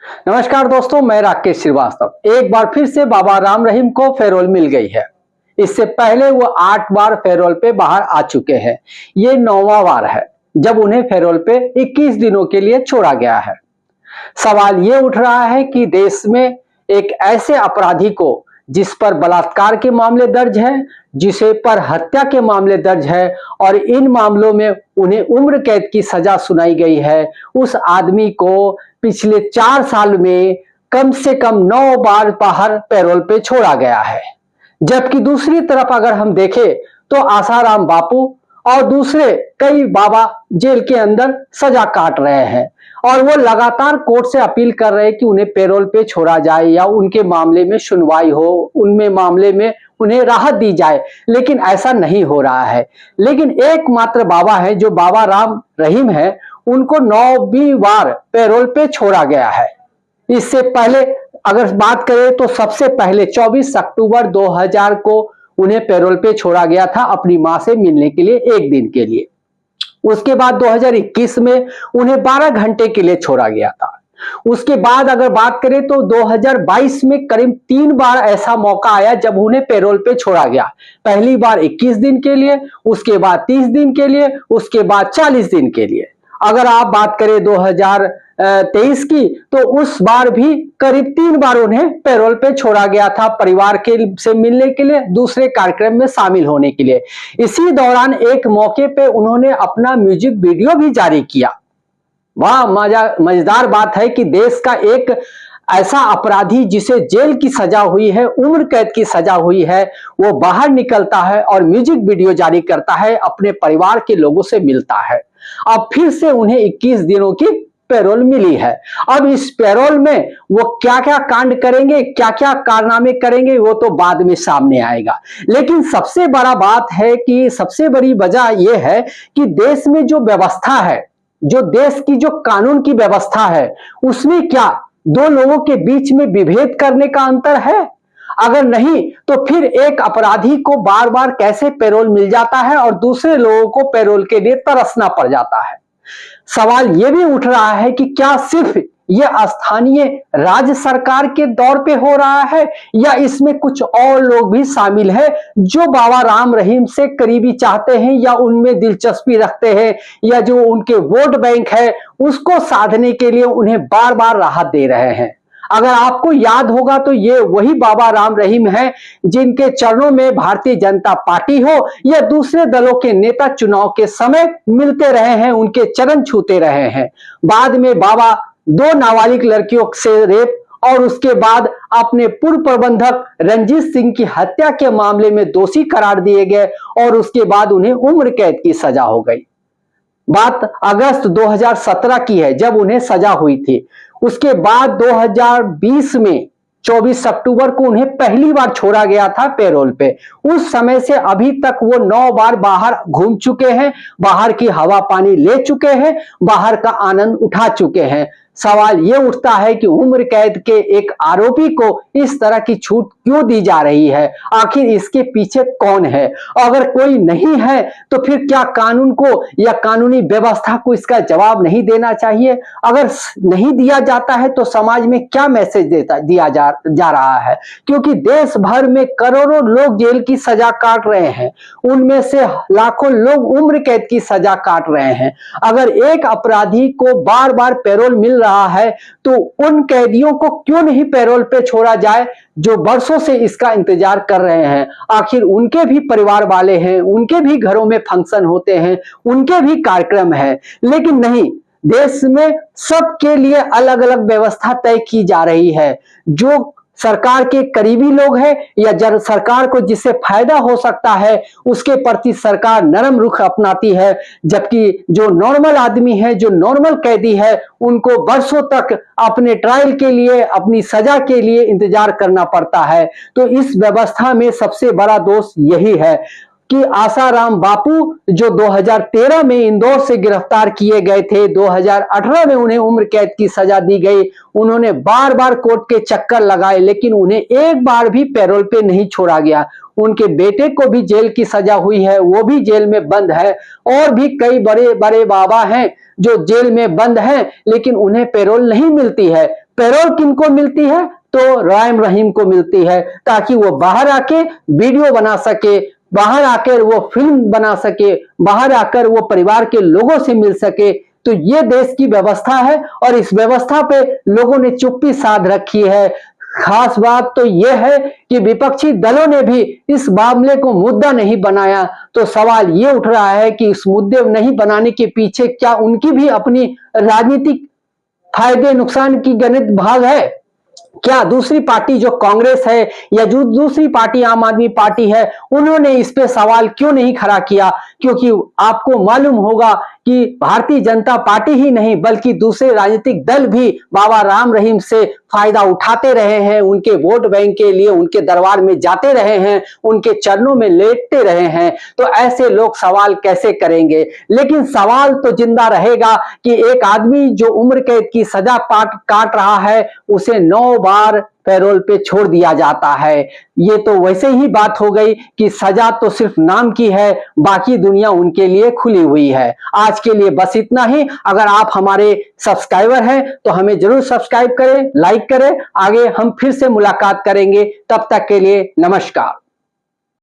नमस्कार दोस्तों, मैं राकेश श्रीवास्तव। एक बार फिर से बाबा राम रहीम को पैरोल मिल गई है। इससे पहले वो 8 बार पैरोल पे बाहर आ चुके हैं। ये 9वां बार है जब उन्हें पैरोल पे 21 दिनों के लिए छोड़ा गया है। सवाल ये उठ रहा है कि देश में एक ऐसे अपराधी को जिस पर बलात्कार के मामले दर्ज है, जिसे पर हत्या के मामले दर्ज है और इन मामलों में उन्हें उम्र कैद की सजा सुनाई गई है, उस आदमी को पिछले 4 साल में कम से कम 9 बार बाहर पैरोल पे छोड़ा गया है। जबकि दूसरी तरफ अगर हम देखें तो आसाराम बापू और दूसरे कई बाबा जेल के अंदर सजा काट रहे हैं और वो लगातार कोर्ट से अपील कर रहे हैं कि उन्हें पैरोल पे छोड़ा जाए या उनके मामले में सुनवाई हो, उनमें मामले में उन्हें राहत दी जाए, लेकिन ऐसा नहीं हो रहा है। लेकिन एकमात्र बाबा है जो बाबा राम रहीम है, उनको 9वीं बार पैरोल पे छोड़ा गया है। इससे पहले अगर बात करें तो सबसे पहले 24 अक्टूबर 2000 को उन्हें पैरोल पे छोड़ा गया था अपनी मां से मिलने के लिए 1 दिन के लिए। उसके बाद 2021 में उन्हें 12 घंटे के लिए छोड़ा गया था। उसके बाद अगर बात करें तो 2022 में करीब 3 बार ऐसा मौका आया जब उन्हें पैरोल पे छोड़ा गया। पहली बार 21 दिन के लिए, उसके बाद 30 दिन के लिए, उसके बाद 40 दिन के लिए। अगर आप बात करें 2023 की तो उस बार भी करीब 3 बार उन्हें पैरोल पे छोड़ा गया था परिवार के से मिलने के लिए, दूसरे कार्यक्रम में शामिल होने के लिए। इसी दौरान एक मौके पे उन्होंने अपना म्यूजिक वीडियो भी जारी किया। वाह, मजेदार बात है कि देश का एक ऐसा अपराधी जिसे जेल की सजा हुई है, उम्र कैद की सजा हुई है, वो बाहर निकलता है और म्यूजिक वीडियो जारी करता है, अपने परिवार के लोगों से मिलता है। अब फिर से उन्हें 21 दिनों की पैरोल मिली है। अब इस पैरोल में वो क्या क्या कांड करेंगे, क्या क्या कारनामे करेंगे, वो तो बाद में सामने आएगा। लेकिन सबसे बड़ा बात है कि सबसे बड़ी वजह यह है कि देश में जो व्यवस्था है, जो देश की जो कानून की व्यवस्था है, उसमें क्या 2 लोगों के बीच में विभेद करने का अंतर है? अगर नहीं तो फिर एक अपराधी को बार बार कैसे पैरोल मिल जाता है और दूसरे लोगों को पैरोल के लिए तरसना पड़ जाता है? सवाल यह भी उठ रहा है कि क्या सिर्फ यह स्थानीय राज्य सरकार के दौर पे हो रहा है या इसमें कुछ और लोग भी शामिल है जो बाबा राम रहीम से करीबी चाहते हैं या उनमें दिलचस्पी रखते हैं या जो उनके वोट बैंक है उसको साधने के लिए उन्हें बार बार राहत दे रहे हैं। अगर आपको याद होगा तो ये वही बाबा राम रहीम हैं जिनके चरणों में भारतीय जनता पार्टी हो या दूसरे दलों के नेता चुनाव के समय मिलते रहे हैं, उनके चरण छूते रहे हैं। बाद में बाबा 2 नाबालिग लड़कियों से रेप और उसके बाद अपने पूर्व प्रबंधक रंजीत सिंह की हत्या के मामले में दोषी करार दिए गए और उसके बाद उन्हें उम्र कैद की सजा हो गई। बात अगस्त 2017 की है जब उन्हें सजा हुई थी। उसके बाद 2020 में 24 अक्टूबर को उन्हें पहली बार छोड़ा गया था पैरोल पे। उस समय से अभी तक वो 9 बार बाहर घूम चुके हैं, बाहर की हवा पानी ले चुके हैं, बाहर का आनंद उठा चुके हैं। सवाल ये उठता है कि उम्र कैद के एक आरोपी को इस तरह की छूट क्यों दी जा रही है? आखिर इसके पीछे कौन है? अगर कोई नहीं है तो फिर क्या कानून को या कानूनी व्यवस्था को इसका जवाब नहीं देना चाहिए? अगर नहीं दिया जाता है तो समाज में क्या मैसेज दिया जा रहा है? क्योंकि देश भर में करोड़ों लोग जेल की सजा काट रहे हैं, उनमें से लाखों लोग उम्र कैद की सजा काट रहे हैं। अगर एक अपराधी को बार बार पैरोल मिल रहा है तो उन कैदियों को क्यों नहीं पैरोल पे छोड़ा जाए जो बरसों से इसका इंतजार कर रहे हैं? आखिर उनके भी परिवार वाले हैं, उनके भी घरों में फंक्शन होते हैं, उनके भी कार्यक्रम है। लेकिन नहीं, देश में सबके लिए अलग अलग व्यवस्था तय की जा रही है। जो सरकार के करीबी लोग हैं या जब सरकार को जिससे फायदा हो सकता है उसके प्रति सरकार नरम रुख अपनाती है, जबकि जो नॉर्मल आदमी है, जो नॉर्मल कैदी है, उनको बरसों तक अपने ट्रायल के लिए, अपनी सजा के लिए इंतजार करना पड़ता है। तो इस व्यवस्था में सबसे बड़ा दोष यही है कि आसाराम बापू जो 2013 में इंदौर से गिरफ्तार किए गए थे, 2018 में उन्हें उम्र कैद की सजा दी गई। उन्होंने बार बार कोर्ट के चक्कर लगाए लेकिन उन्हें एक बार भी पैरोल पे नहीं छोड़ा गया। उनके बेटे को भी जेल की सजा हुई है, वो भी जेल में बंद है। और भी कई बड़े बड़े बाबा हैं जो जेल में बंद हैं लेकिन उन्हें पैरोल नहीं मिलती है। पैरोल किनको मिलती है? तो राम रहीम को मिलती है, ताकि वो बाहर आके वीडियो बना सके, बाहर आकर वो फिल्म बना सके, बाहर आकर वो परिवार के लोगों से मिल सके। तो ये देश की व्यवस्था है और इस व्यवस्था पे लोगों ने चुप्पी साध रखी है। खास बात तो यह है कि विपक्षी दलों ने भी इस मामले को मुद्दा नहीं बनाया। तो सवाल ये उठ रहा है कि इस मुद्दे नहीं बनाने के पीछे क्या उनकी भी अपनी राजनीतिक फायदे नुकसान की गणित भाग है? क्या दूसरी पार्टी जो कांग्रेस है या जो दूसरी पार्टी आम आदमी पार्टी है, उन्होंने इस पे सवाल क्यों नहीं खड़ा किया? क्योंकि आपको मालूम होगा कि भारतीय जनता पार्टी ही नहीं बल्कि दूसरे राजनीतिक दल भी बाबा राम रहीम से फायदा उठाते रहे हैं, उनके वोट बैंक के लिए उनके दरबार में जाते रहे हैं, उनके चरणों में लेटते रहे हैं। तो ऐसे लोग सवाल कैसे करेंगे? लेकिन सवाल तो जिंदा रहेगा कि एक आदमी जो उम्र कैद की सजा काट रहा है, उसे 9 बार पैरोल पे छोड़ दिया जाता है। ये तो वैसे ही बात हो गई कि सजा तो सिर्फ नाम की है, बाकी दुनिया उनके लिए खुली हुई है। आज के लिए बस इतना ही। अगर आप हमारे सब्सक्राइबर हैं तो हमें जरूर सब्सक्राइब करें, लाइक करें। आगे हम फिर से मुलाकात करेंगे, तब तक के लिए नमस्कार।